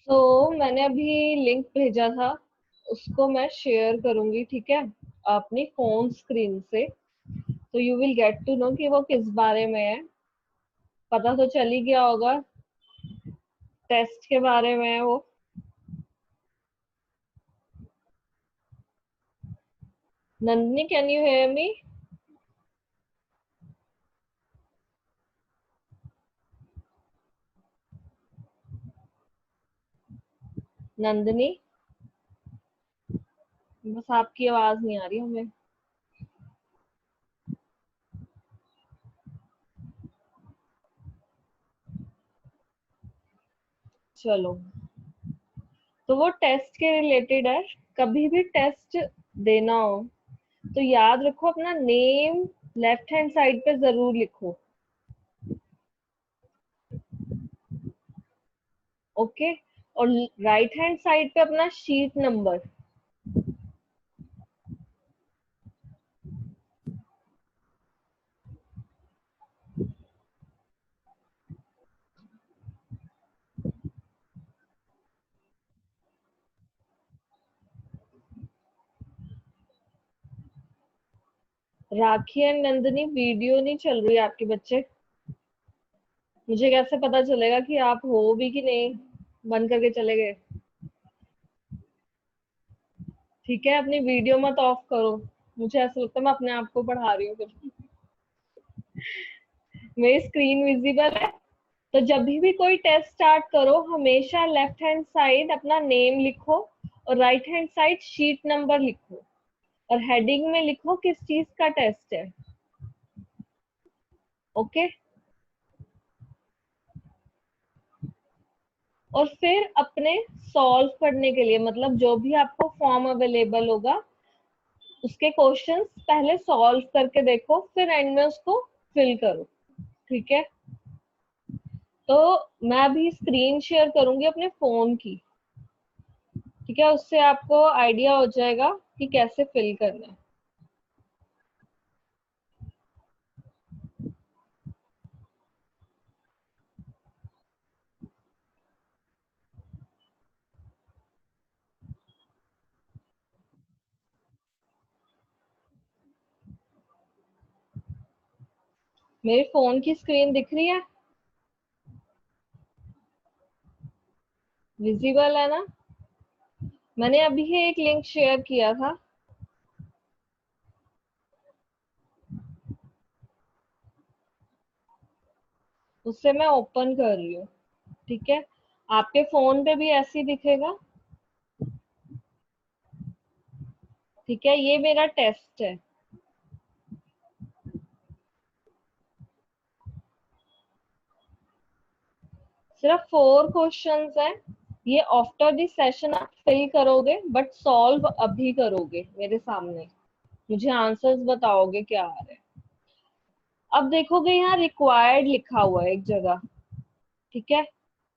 तो मैंने अभी लिंक भेजा था, उसको मैं शेयर करूंगी, ठीक है, अपनी फोन स्क्रीन से। तो you will get to know कि वो किस बारे में है। पता तो चल ही गया होगा, टेस्ट के बारे में है वो। Nandini, can you hear me? Nandini, बस आपकी आवाज नहीं आ रही हमें। चलो, तो वो टेस्ट के रिलेटेड है। कभी भी टेस्ट देना हो तो याद रखो, अपना नेम लेफ्ट हैंड साइड पे जरूर लिखो। ओके। और राइट हैंड साइड पे अपना sheet number. Rakhi and Nandini, video नहीं चल रही है आपके बच्चे। मुझे कैसे पता चलेगा कि आप हो भी कि नहीं? बंद करके चले गए। ठीक है, अपनी वीडियो मत ऑफ करो। मुझे ऐसा लगता है मैं अपने आप को पढ़ा रही हूँ फिर। मेरी स्क्रीन विजिबल है। तो जब भी कोई टेस्ट स्टार्ट करो, हमेशा लेफ्ट हैंड साइड अपना नेम लिखो और right hand side sheet number लिखो। और हेडिंग में लिखो किस चीज का टेस्ट है। ओके। और फिर अपने सॉल्व करने के लिए, मतलब जो भी आपको फॉर्म अवेलेबल होगा, उसके क्वेश्चंस पहले सॉल्व करके देखो, फिर एंड में उसको फिल करो। ठीक है। तो मैं अभी स्क्रीन शेयर करूंगी अपने फोन की। ठीक है, उससे आपको आइडिया हो जाएगा कि कैसे फिल करना है। मेरे फोन की स्क्रीन दिख रही है? विजिबल है ना? मैंने अभी ही एक लिंक शेयर किया था। उससे मैं ओपन कर रही हूँ। ठीक है, आपके फोन पे भी ऐसे ही दिखेगा। ठीक है, ये मेरा टेस्ट है। सिर्फ 4 क्वेश्चंस हैं। ये आफ्टर दिस सेशन आप फिल करोगे, बट सॉल्व अभी करोगे मेरे सामने। मुझे आंसर्स बताओगे क्या आ रहे हैं। अब देखोगे यहाँ रिक्वायर्ड लिखा हुआ है एक जगह। ठीक है,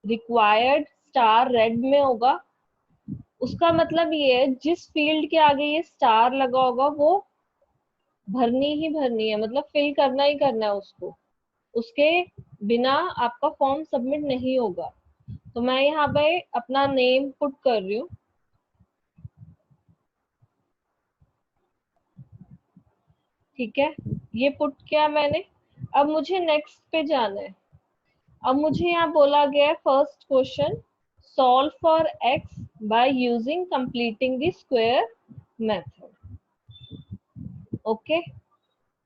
रिक्वायर्ड स्टार रेड में होगा। उसका मतलब ये है, जिस फील्ड के आगे ये स्टार लगा होगा वो भरनी ही भरनी है, मतलब फिल करना ही करना है उसको। उसके बिना आपका फॉर्म सबमिट नहीं होगा। तो मैं यहाँ पे अपना नेम पुट कर रही हूँ। ठीक है, ये पुट किया मैंने। अब मुझे नेक्स्ट पे जाना है। अब मुझे यहाँ बोला गया है first question, solve for x by using completing the square method. Okay.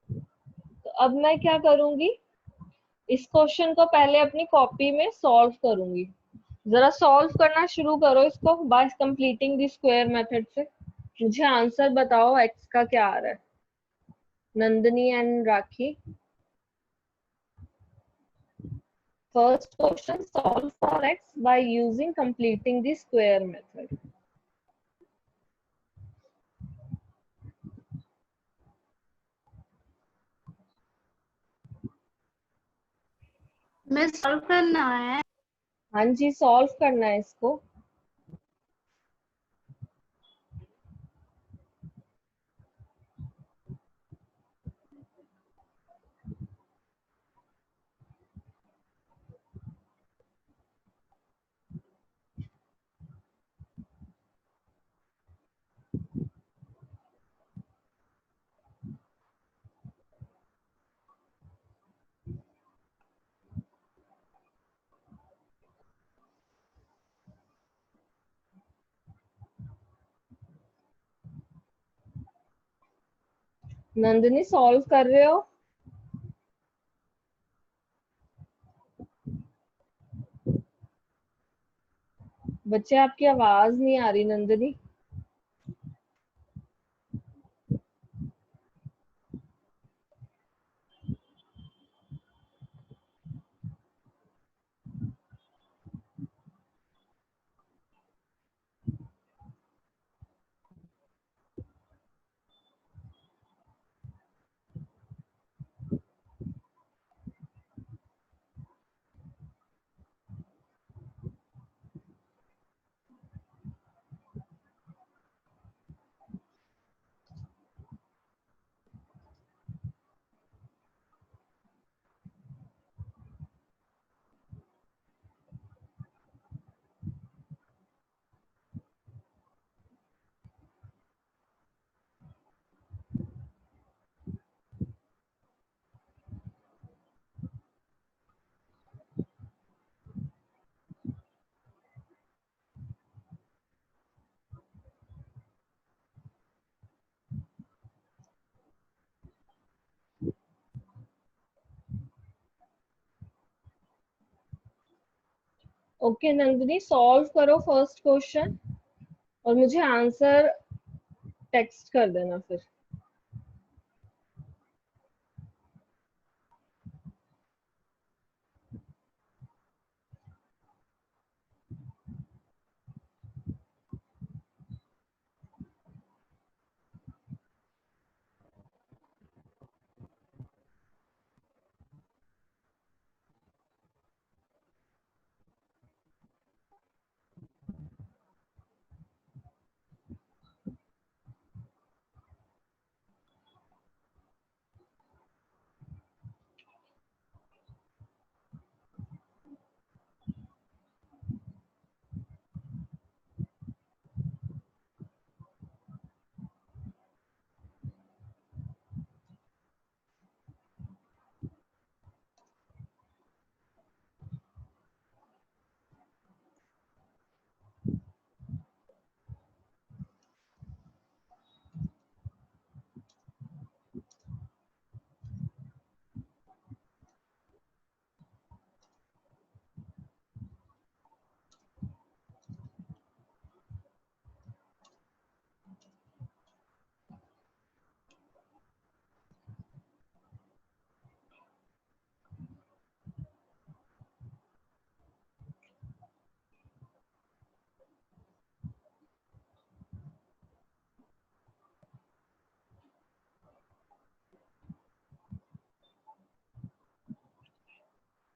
तो अब मैं क्या करूंगी, इस क्वेश्चन को पहले अपनी कॉपी में सॉल्व करूंगी। जरा सॉल्व करना शुरू करो इसको bye completing the square method से। मुझे आंसर बताओ एक्स का क्या आ रहा है। Nandini and rakhi, first question, solve for x by using completing the square method. मैं सॉल्व करना है। हाँ जी, सॉल्व करना है इसको। नंदिनी सॉल्व कर रहे हो? बच्चे आपकी आवाज नहीं आ रही नंदिनी। ओके नंदिनी सॉल्व करो फर्स्ट क्वेश्चन और मुझे आंसर टेक्स्ट कर देना फिर।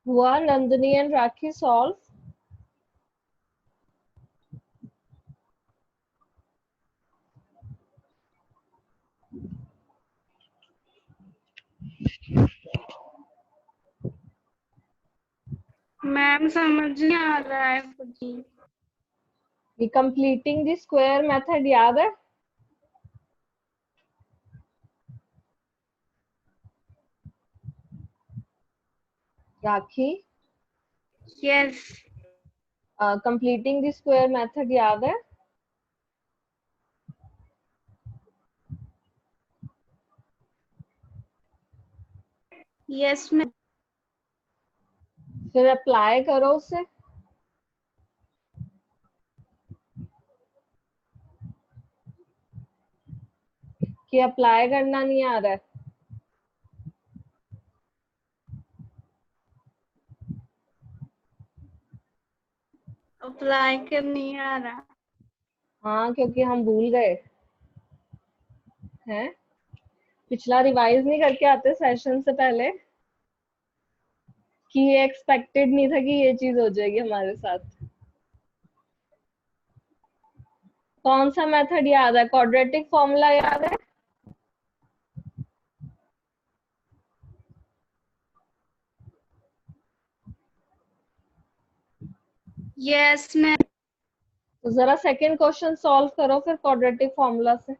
हुआ Nandini and rakhi solve? Ma'am समझ नहीं आ रहा है कुछ। ये कंप्लीटिंग द स्क्वायर मेथड याद है? Rakhi yes completing the square method याद है? Yes ma'am. फिर अप्लाई करो उसे। कि अप्लाई करना नहीं आ रहा है? अप्लाई कर नहीं आ रहा। हाँ क्योंकि हम भूल गए हैं। पिछला रिवाइज नहीं करके आते सेशन से पहले कि ये एक्सपेक्टेड नहीं था कि ये चीज हो जाएगी हमारे साथ। कौन सा मेथड याद है? क्वाड्रेटिक फॉर्मूला याद है? Yes ma'am. तो जरा सेकंड क्वेश्चन सॉल्व करो फिर क्वाड्रेटिक फॉर्मूला से।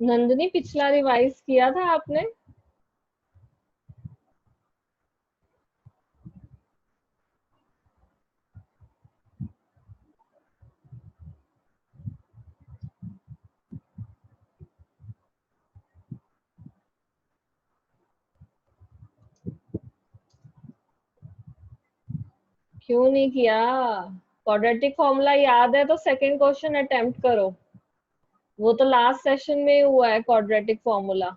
नंदिनी पिछला रिवाइज किया था आपने? क्यों नहीं किया? क्वाड्रेटिक फॉर्मूला याद है तो सेकंड क्वेश्चन अटेम्प्ट करो। वो तो लास्ट सेशन में हुआ है क्वाड्रेटिक फॉर्मूला,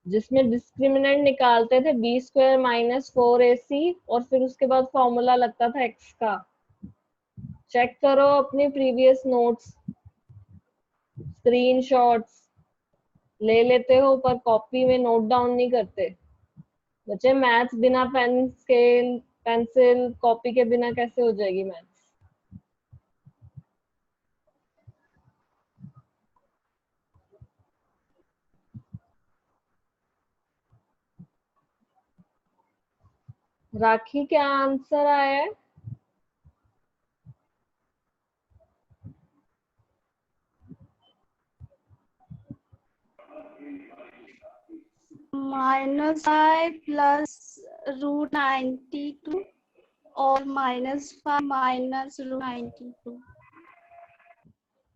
जिसमें डिस्क्रिमिनेंट निकालते थे बी स्क्वायर माइनस 4ac और फिर उसके बाद फॉर्मूला लगता था एक्स का। चेक करो अपनी प्रीवियस नोट्स, स्क्रीनशॉट्स ले लेते हो पर कॉपी में नोट डाउन नहीं करते। बच्चे मैथ्स बिना पेन स्केल पेंसिल कॉपी के बिना कैसे हो जाएगी मैथ्स? राखी क्या आंसर आया है? -5 प्लस √92 और -5 माइनस √92।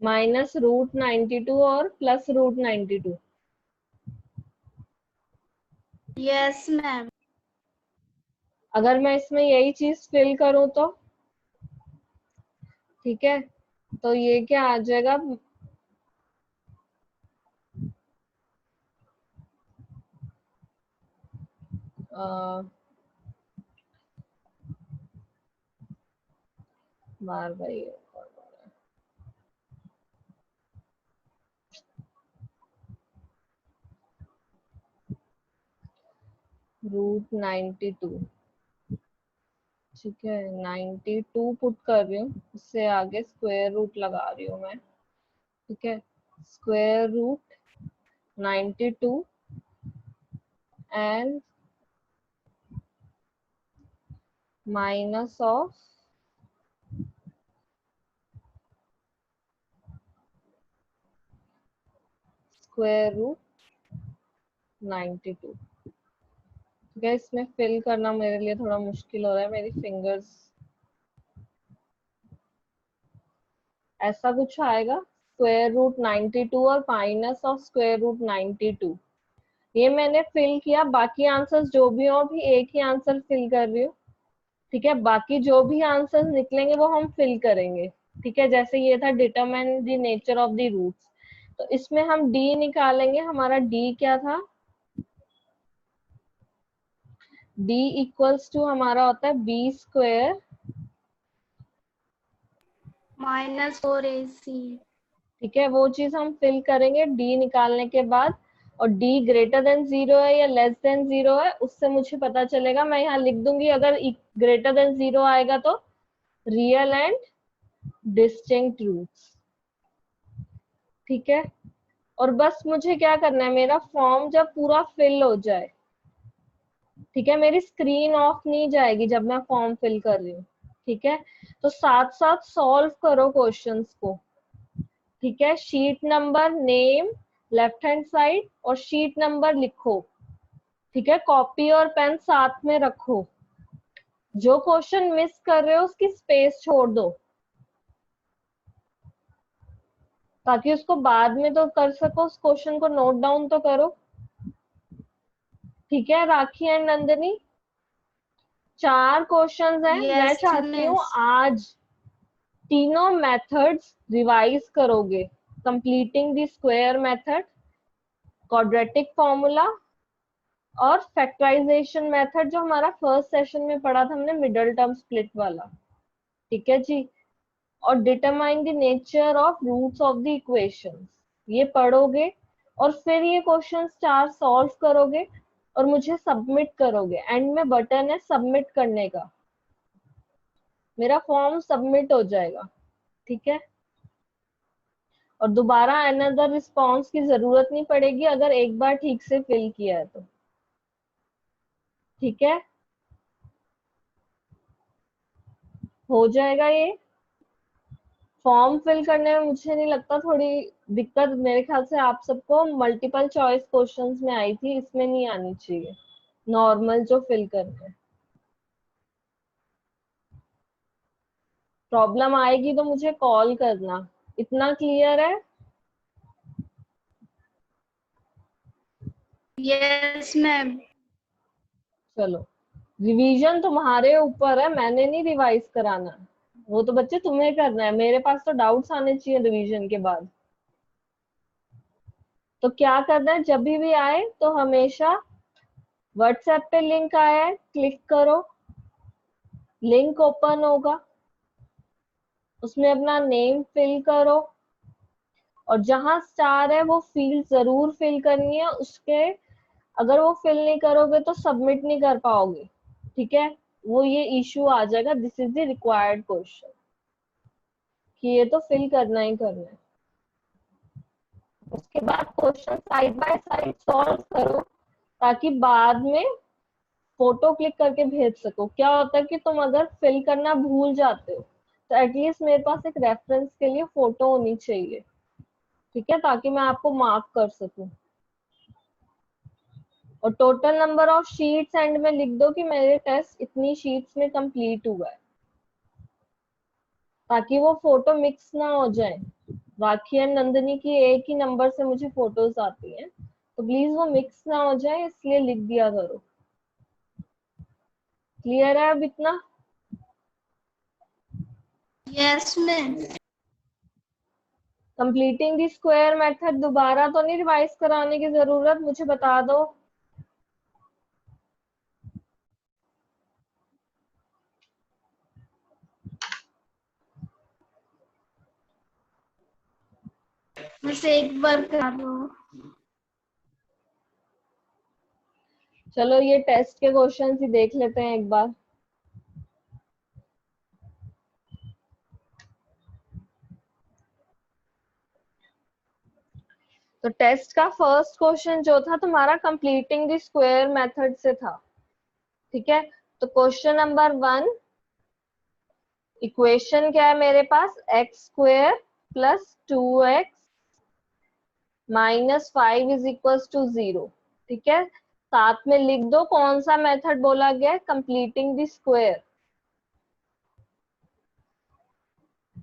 -√92 और +√92। Yes ma'am. अगर मैं इसमें यही चीज फिल करूं तो ठीक है, तो ये क्या आ जाएगा? बार भाई √92, ठीक है 92 पुट कर रही हूँ, उससे आगे स्क्वायर रूट लगा रही हूँ मैं। ठीक है, √92 एंड माइनस ऑफ √92। ठीक है, इसमें फिल करना मेरे लिए थोड़ा मुश्किल हो रहा है, मेरी फिंगर्स ऐसा कुछ आएगा √92 और माइनस ऑफ √92। ये मैंने फिल किया, बाकी आंसर्स जो भी हो भी एक ही आंसर फिल कर रही हूँ। ठीक है, बाकी जो भी आंसर्स निकलेंगे वो हम फिल करेंगे। ठीक है, जैसे ये था determine the nature of the roots, तो इसमें हम डी निकालेंगे। हमारा डी क्या था? डी इक्वल्स टू हमारा होता है बी स्क्वायर -4ac। ठीक है, वो चीज हम फिल करेंगे डी निकालने के बाद। और डी ग्रेटर देन 0 है या लेस देन 0 है, उससे मुझे पता चलेगा। मैं यहाँ लिख दूंगी, अगर ग्रेटर देन 0 आएगा तो रियल एंड डिस्टिंक्ट रूट्स। ठीक है, और बस मुझे क्या करना है, मेरा फॉर्म जब पूरा फिल हो जाए, ठीक है, मेरी स्क्रीन ऑफ नहीं जाएगी जब मैं फॉर्म फिल कर रही हूँ। ठीक है, तो साथ साथ सॉल्व करो क्वेश्चंस को। ठीक है, sheet number, name left hand side और शीट नंबर लिखो। ठीक है, कॉपी और पेन साथ में रखो। जो क्वेश्चन मिस कर रहे हो उसकी स्पेस छोड़ दो, ताकि उसको बाद में तो कर सको, उस क्वेश्चन को नोट डाउन तो करो। ठीक है राखी एंड नंदिनी, 4 क्वेश्चंस हैं। मैं यस चाहती हूँ मिस। आज तीनों मेथड्स रिवाइज करोगे। Completing the square method, quadratic formula और फैक्टराइजेशन मेथड, जो हमारा फर्स्ट सेशन में पढ़ा था हमने, मिडल टर्म स्प्लिट वाला। ठीक है जी, और determine the nature of roots of the equations, ये पढ़ोगे। और फिर ये क्वेश्चंस 4 सॉल्व करोगे और मुझे सबमिट करोगे। एंड में बटन है सबमिट करने का, मेरा फॉर्म सबमिट हो जाएगा। ठीक है, और दोबारा अनदर रिस्पॉन्स की जरूरत नहीं पड़ेगी अगर एक बार ठीक से फिल किया है तो। ठीक है, हो जाएगा ये। फॉर्म फिल करने में मुझे नहीं लगता थोड़ी दिक्कत, मेरे ख्याल से आप सबको मल्टीपल चॉइस क्वेश्चंस में आई थी, इसमें नहीं आनी चाहिए, नॉर्मल जो फिल करते हैं। प्रॉब्लम आएगी तो मुझे कॉल करना। इतना क्लियर है? Yes ma'am. चलो, रिवीजन तुम्हारे ऊपर है, मैंने नहीं रिवाइज कराना, वो तो बच्चे तुम्हें करना है। मेरे पास तो डाउट्स आने चाहिए रिवीजन के बाद। तो क्या करना है, जब भी आए तो हमेशा व्हाट्सएप पे लिंक आया है, क्लिक करो, लिंक ओपन होगा, उसमें अपना नेम फिल करो, और जहां स्टार है वो फील्ड जरूर फिल करनी है उसके। अगर वो फिल नहीं करोगे तो सबमिट नहीं कर पाओगे, ठीक है? वो ये इश्यू आ जाएगा, this is the required question, कि ये तो फिल करना ही करना है। उसके बाद question side by side solve करो, ताकि बाद में फोटो क्लिक करके भेज सको। क्या होता है कि तुम अगर फिल करना भूल जाते हो तो एटलीस्ट मेरे पास एक रेफरेंस के लिए फोटो होनी चाहिए, ठीक है, ताकि मैं आपको मार्क कर सकूं। और total number of sheets and में लिख दो कि मेरे टेस्ट इतनी शीट्स में कंप्लीट हुआ है, ताकि वो फोटो मिक्स ना हो जाए। राखी एंड नंदनी की एक ही नंबर से मुझे फोटोज आती हैं, तो प्लीज वो मिक्स ना हो जाए, इसलिए लिख दिया करो। क्लियर है अब इतना? Yes ma'am. Completing the square method दोबारा तो नहीं रिवाइज कराने की जरूरत, मुझे बता दो। बस एक बार कर दो। चलो ये टेस्ट के क्वेश्चन ही देख लेते हैं एक बार। तो टेस्ट का फर्स्ट क्वेश्चन जो था तुम्हारा कंप्लीटिंग द स्क्वायर मेथड से था, ठीक है? तो क्वेश्चन नंबर 1, इक्वेशन क्या है मेरे पास, x square plus 2x minus 5 is equal to 0, ठीक है? साथ में लिख दो कौन सा मेथड बोला गया है, कंप्लीटिंग द स्क्वायर।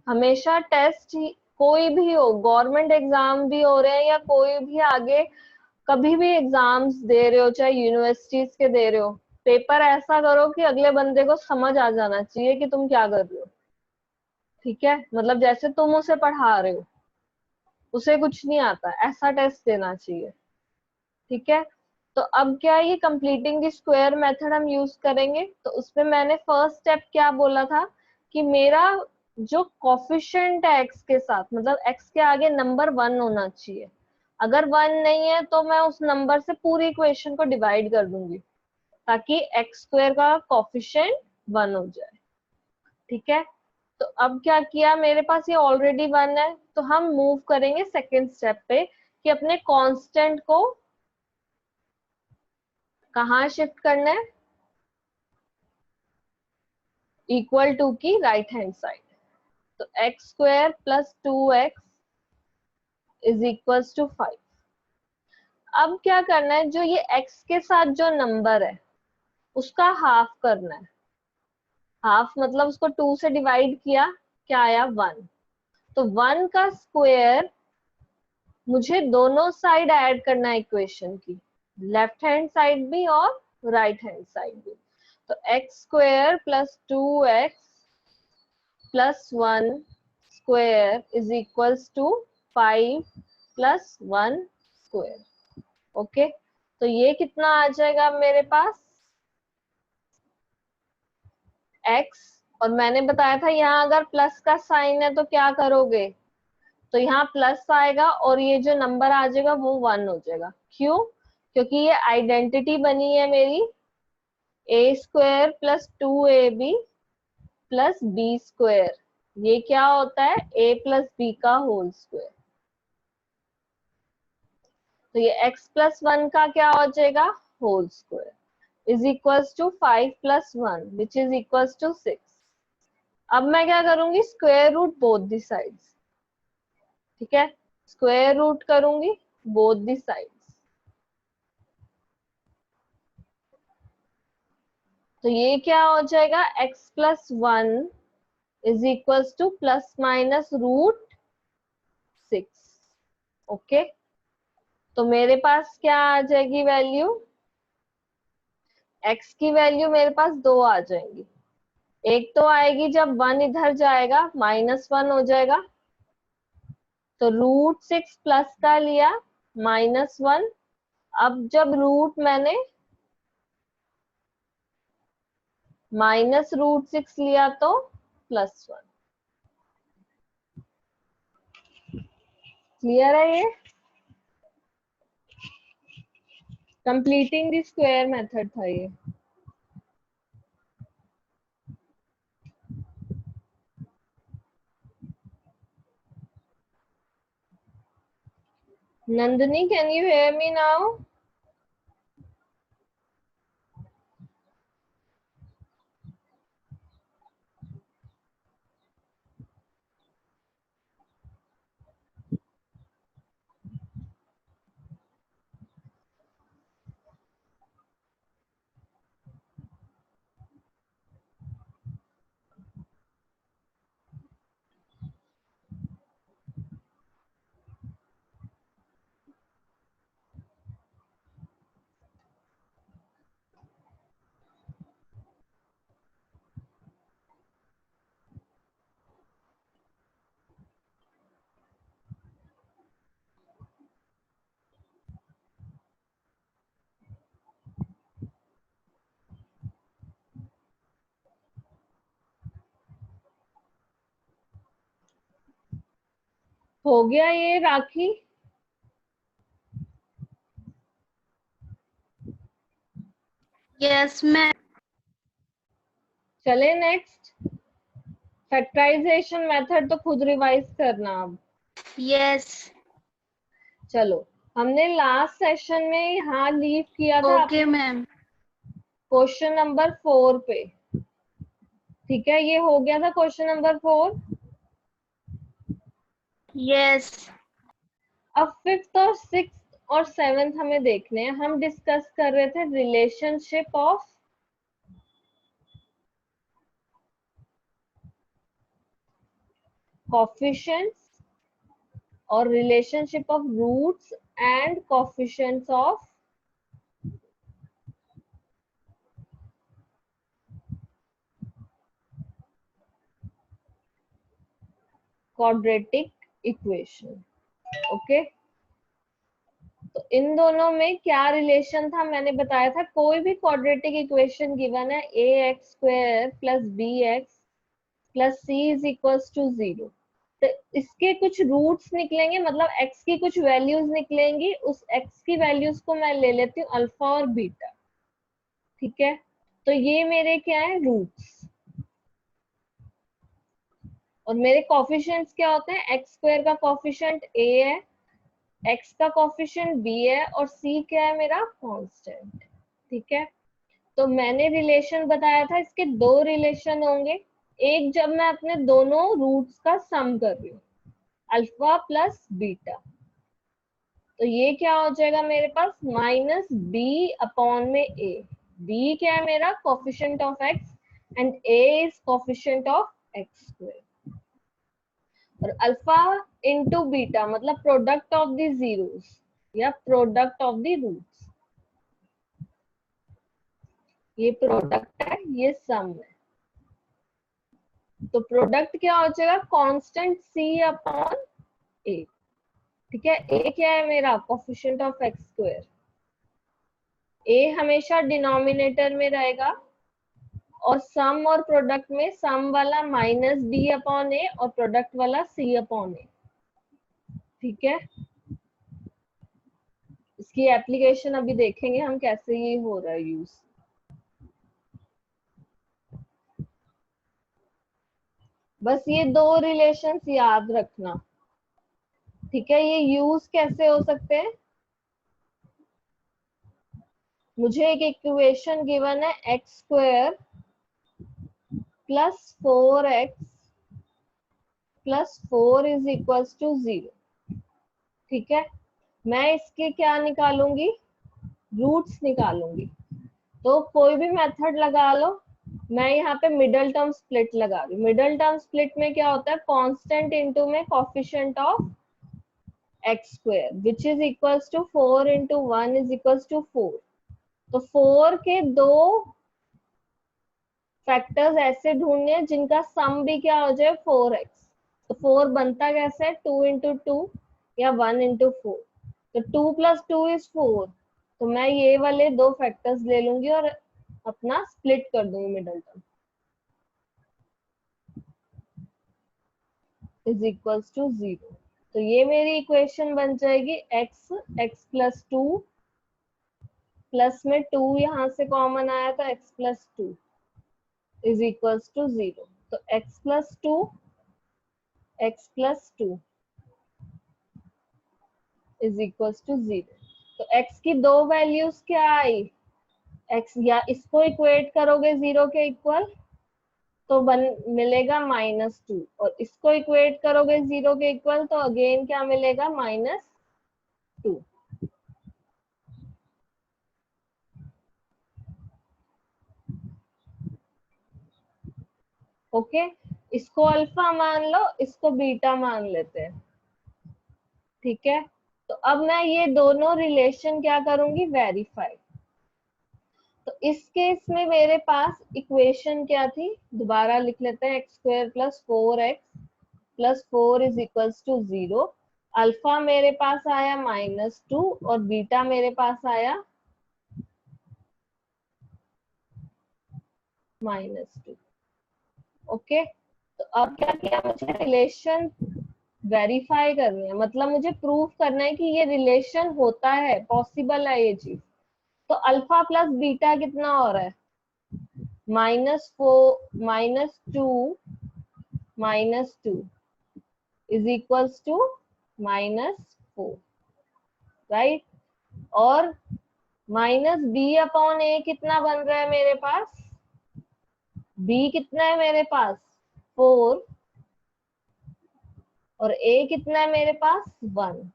हमेशा टेस्ट कोई भी हो, गवर्नमेंट एग्जाम भी हो रहे हैं या कोई भी आगे कभी भी एग्जाम्स दे रहे हो, चाहे यूनिवर्सिटीज के दे रहे हो, पेपर ऐसा करो कि अगले बंदे को समझ आ जाना चाहिए कि तुम क्या कर रहे हो, ठीक है? मतलब जैसे तुम उसे पढ़ा रहे हो, उसे कुछ नहीं आता, ऐसा टेस्ट देना चाहिए, ठीक है? तो अब क्या है, ये कंप्लीटिंग द स्क्वायर मेथड हम यूज करेंगे। तो उसमें मैंने फर्स्ट स्टेप क्या बोला था कि मेरा जो कॉफिशिएंट है एक्स के साथ, मतलब एक्स के आगे नंबर 1 होना चाहिए। अगर 1 नहीं है तो मैं उस नंबर से पूरी इक्वेशन को डिवाइड कर दूंगी, ताकि एक्स स्क्वायर का कॉफिशिएंट 1 हो जाए, ठीक है? तो अब क्या किया, मेरे पास ये ऑलरेडी 1 है, तो हम मूव करेंगे सेकेंड स्टेप पे कि अपने कांस्टेंट को कहाँ शिफ्ट करना है, इक्वल टू की राइट हैंड साइड। तो x square plus 2x is equal to 5। अब क्या करना है, जो ये x के साथ जो नंबर है उसका हाफ करना है। हाफ मतलब उसको 2 से डिवाइड किया, क्या आया, 1। तो 1 का स्क्वायर मुझे दोनों साइड ऐड करना है इक्वेशन की, लेफ्ट हैंड साइड भी और राइट हैंड साइड भी। तो x square plus 2x plus 1 square is equals to 5 plus 1 square. Okay, तो ये कितना आ जाएगा मेरे पास, x, और मैंने बताया था यहाँ अगर प्लस का साइन है तो क्या करोगे, तो यहाँ प्लस आएगा और ये जो नंबर आ जाएगा वो 1 हो जाएगा। क्यों? क्योंकि ये आइडेंटिटी बनी है मेरी, a square plus 2ab plus b square, ये क्या होता है, a प्लस बी का होल स्क्वायर। तो ये x प्लस 1 का क्या हो जाएगा, whole square is equals to 5 plus 1 which is equals to 6। अब मैं क्या करूंगी, square root both the sides, ठीक है, स्क्वायर रूट करूंगी बोथ द साइड्स। तो ये क्या हो जाएगा, x plus 1 is equals to plus minus root 6। Okay, तो मेरे पास क्या आ जाएगी वैल्यू, x की वैल्यू मेरे पास 2 आ जाएंगी। एक तो आएगी जब 1 इधर जाएगा -1 हो जाएगा, तो √6 प्लस का लिया -1। अब जब रूट मैंने -√6 लिया तो +1। क्लियर है ये, कंप्लीटिंग द स्क्वायर मेथड था ये। Nandini, can you hear me now? हो गया ये राखी? Yes ma'am. चले नेक्स्ट, फैक्टराइजेशन मेथड तो खुद रिवाइज करना अब। यस। चलो, हमने लास्ट सेशन में यहाँ लीव किया था ओके मैम। क्वेश्चन नंबर 4 पे, ठीक है, ये हो गया था क्वेश्चन नंबर 4। यस। अब 5th और 6th और 7th हमें देखने हैं। हम डिस्कस कर रहे थे रिलेशनशिप ऑफ कोफिशिएंट्स और relationship of roots and coefficients of quadratic equation. Okay, तो इन दोनों में क्या रिलेशन था, मैंने बताया था कोई भी क्वाड्रेटिक इक्वेशन गिवन है ax² plus bx plus c is equals to 0, तो इसके कुछ रूट्स निकलेंगे, मतलब x की कुछ वैल्यूज निकलेंगी, उस x की वैल्यूज को मैं ले लेती हूँ अल्फा और बीटा, ठीक है। तो ये मेरे क्या है, रूट्स, और मेरे कॉफिशिएंट्स क्या होते हैं, x² का कॉफिशिएंट a है, x का कॉफिशिएंट b है, और c क्या है मेरा, कांस्टेंट, ठीक है। तो मैंने रिलेशन बताया था, इसके दो रिलेशन होंगे। एक जब मैं अपने दोनों रूट्स का सम कर रही हूँ, अल्फा प्लस बीटा, तो ये क्या हो जाएगा मेरे पास, -b/में a। b क्या है मेरा, coefficient of x, and a is coefficient of x², और अल्फा इंटू बीटा मतलब प्रोडक्ट ऑफ द जीरोस या प्रोडक्ट ऑफ द रूट्स। ये प्रोडक्ट है, ये सम है, तो प्रोडक्ट क्या हो जाएगा, कांस्टेंट c/a, ठीक है। a क्या है मेरा, कोफिशिएंट ऑफ x², a हमेशा डिनोमिनेटर में रहेगा, और सम और प्रोडक्ट में सम वाला -b/a और प्रोडक्ट वाला c/a, ठीक है। इसकी एप्लीकेशन अभी देखेंगे हम कैसे ये हो रहा है यूज। बस ये दो रिलेशंस याद रखना, ठीक है। ये यूज कैसे हो सकते हैं, मुझे एक इक्वेशन गिवन है x² plus 4x plus 4 is equals to 0। ठीक है, मैं इसके क्या निकालूंगी, रूट्स निकालूंगी। तो कोई भी मेथड लगा लो, मैं यहाँ पे मिडल टर्म स्प्लिट लगा रही हूँ। मिडल टर्म स्प्लिट में क्या होता है, कांस्टेंट इनटू में coefficient of x square which is equals to 4 into 1 is equals to 4। तो 4 के दो फैक्टर्स ऐसे ढूंढने हैं जिनका सम भी क्या हो जाए 4x। तो 4 बनता कैसे है, 2 इंटू 2 या 1 इंटू 4। तो 2 प्लस 2 इज 4। तो मैं ये वाले दो फैक्टर्स ले लूंगी और अपना स्प्लिट कर दूंगी middle term, is equals to 0। तो ये मेरी इक्वेशन बन जाएगी x प्लस 2 प्लस में 2 यहाँ से कॉमन आया था x plus 2 is equals to 0। तो x plus 2 is equals to 0। तो x की दो वैल्यूज क्या आई, x या इसको इक्वेट करोगे 0 के इक्वल तो मिलेगा -2, और इसको इक्वेट करोगे 0 के इक्वल तो अगेन क्या मिलेगा, -2। ओके, इसको अल्फा मान लो, इसको बीटा मान लेते हैं। ठीक है, तो अब मैं ये दोनों रिलेशन क्या करूंगी, वेरीफाई। तो इस केस में मेरे पास इक्वेशन क्या थी, दोबारा लिख लेते हैं, x square plus 4x plus 4 is equals to 0। Alpha मेरे पास आया -2 और बीटा मेरे पास आया -2। ओके, तो अब क्या किया, मुझे रिलेशन वेरीफाई करनी है, मतलब मुझे प्रूफ करना है कि ये रिलेशन होता है, पॉसिबल है ये चीज। तो अल्फा प्लस बीटा कितना हो रहा है, -2 इज इक्वल्स टू -4, राइट। और -b/a कितना बन रहा है मेरे पास, b कितना है मेरे पास 4 और a कितना है मेरे पास 1,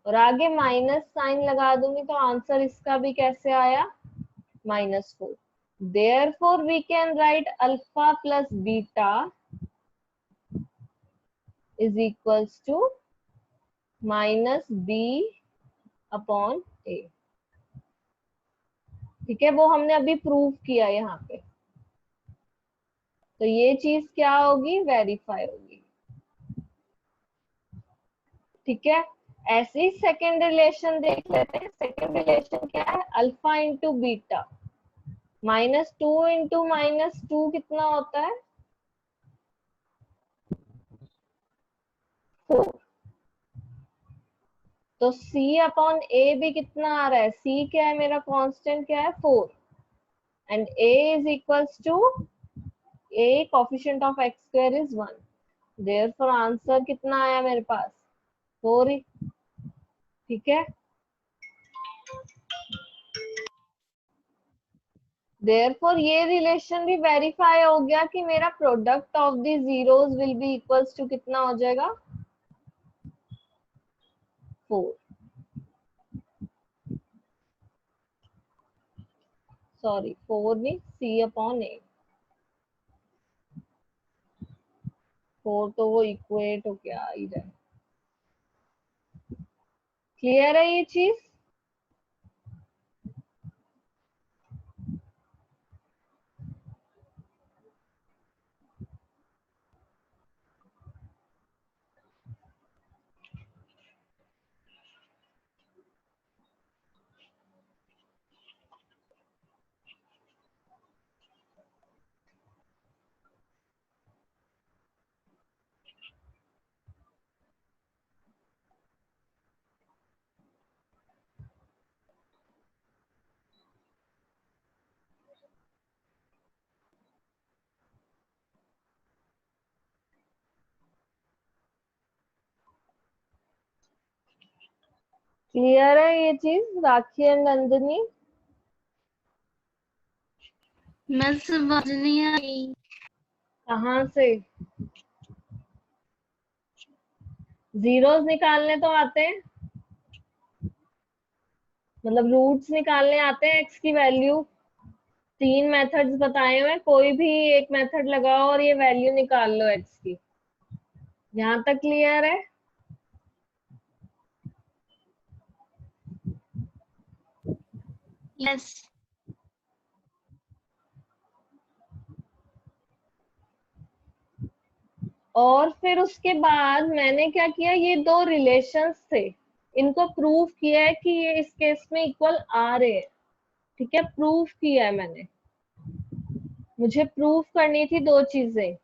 और आगे माइनस साइन लगा दूंगी तो आंसर इसका भी कैसे आया, -4। Therefore we can write alpha plus beta is equals to -b/a। ठीक है, वो हमने अभी प्रूव किया यहाँ पे। तो ये चीज क्या होगी, वेरीफाई होगी। ठीक है, ऐसे ही सेकेंड रिलेशन देख लेते हैं। सेकेंड रिलेशन क्या है, अल्फा इंटू बीटा। -2 इंटू -2 कितना होता है 4। तो c/a भी कितना आ रहा है, c क्या है मेरा कांस्टेंट क्या है 4, and a is equals to a coefficient of x square is 1। Therefore answer कितना आया मेरे पास 4 ही। ठीक है, देयरफॉर ये रिलेशन भी वेरीफाई हो गया कि मेरा product of the zeros will be equals to कितना हो जाएगा 4। सॉरी 4 नहीं, c/a। 4 तो वो इक्वेट हो क्या ही जाए। क्लियर है ये चीज, क्लियर है ये चीज राखी एंड नंदिनी। मैं समझ नहीं आई। कहाँ से? जीरोस निकालने तो आते हैं, मतलब रूट्स निकालने आते हैं एक्स की वैल्यू। 3 मेथड्स बताए हुए हैं, कोई भी एक मेथड लगाओ और ये वैल्यू निकाल लो एक्स की। यहाँ तक क्लियर है? Yes. और फिर उसके बाद मैंने क्या किया, ये दो रिलेशंस थे, इनको प्रूव किया है कि ये इस केस में इक्वल आ रहे हैं। ठीक है, प्रूव किया है मैंने। मुझे प्रूव करनी थी दो चीजें।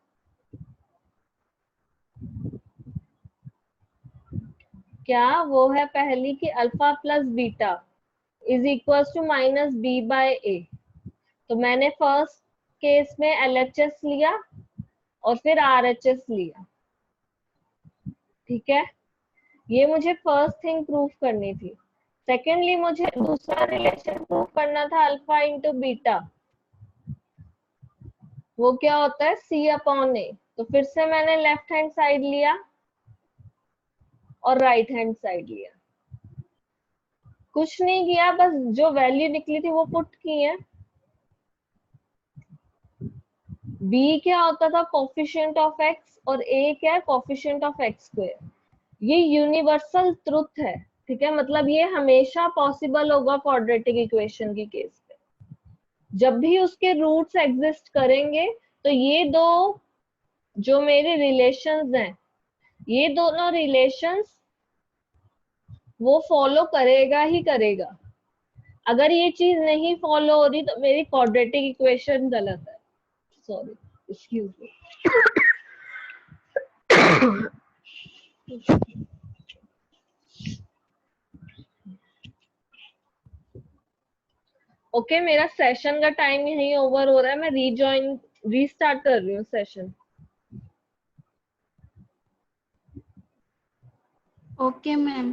क्या वो है? पहली कि alpha plus beta is equal to minus b by a. तो मैंने फर्स्ट केस में एलएचएस लिया और फिर आरएचएस लिया। ठीक है, ये मुझे फर्स्ट थिंग प्रूफ करनी थी। सेकेंडली मुझे दूसरा रिलेशन प्रूव करना था, अल्फा इंटू बीटा। वो क्या होता है? सी अपॉन ए। तो फिर से मैंने लेफ्ट हैंड साइड लिया और राइट हैंड साइड लिया। कुछ नहीं किया, बस जो वैल्यू निकली थी वो पुट की है। बी क्या होता था? कोफिशिएंट ऑफ एक्स, और ए क्या है? Coefficient of x square. ये यूनिवर्सल ट्रुथ है। ठीक है, मतलब ये हमेशा पॉसिबल होगा क्वाड्रेटिक इक्वेशन की केस पे। जब भी उसके रूट्स एग्जिस्ट करेंगे तो ये दो जो मेरे रिलेशंस हैं, ये दोनों रिलेशंस वो फॉलो करेगा ही करेगा। अगर ये चीज नहीं फॉलो हो रही तो मेरी क्वाड्रेटिक इक्वेशन गलत है। Sorry, excuse me. ओके, मेरा सेशन का टाइम यहीं ओवर हो रहा है, मैं रीस्टार्ट कर रही हूँ सेशन। Okay, ma'am.